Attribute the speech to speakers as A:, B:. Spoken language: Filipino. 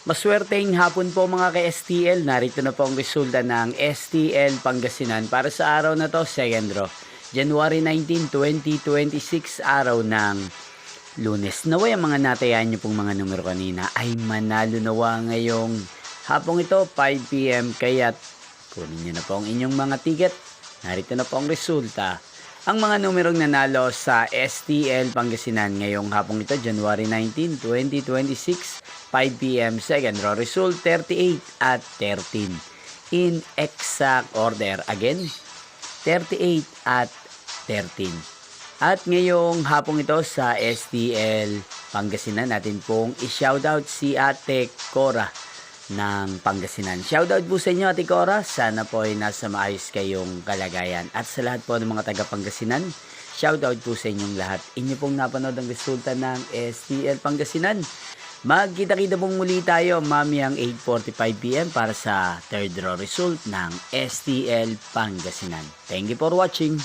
A: Maswerteng hapon po mga ka-STL. Narito na po ang resulta ng STL Pangasinan para sa araw na to, second draw. January 19, 2026, araw ng Lunes. Naway ang mga natayan nyo pong mga numero kanina ay manalo nawa ngayong hapong ito, 5 PM. Kaya't kunin nyo na po ang inyong mga ticket. Narito na po ang resulta. Ang mga numerong nanalo sa STL Pangasinan ngayong hapong ito, January 19, 2026, 5 PM, second row. Result 38 at 13. In exact order. Again, 38 at 13. At ngayong hapong ito sa STL Pangasinan, natin pong i-shoutout si Ate Cora ng Pangasinan. Shoutout po sa inyo, Ate Cora. Sana po ay nasa maayos kayong kalagayan. At sa lahat po ng mga taga Pangasinan, shoutout po sa inyong lahat. Inyo pong napanood ang resulta ng STL Pangasinan. Magkita-kita pong muli tayo mamayang 8:45 PM para sa third draw result ng STL Pangasinan. Thank you for watching.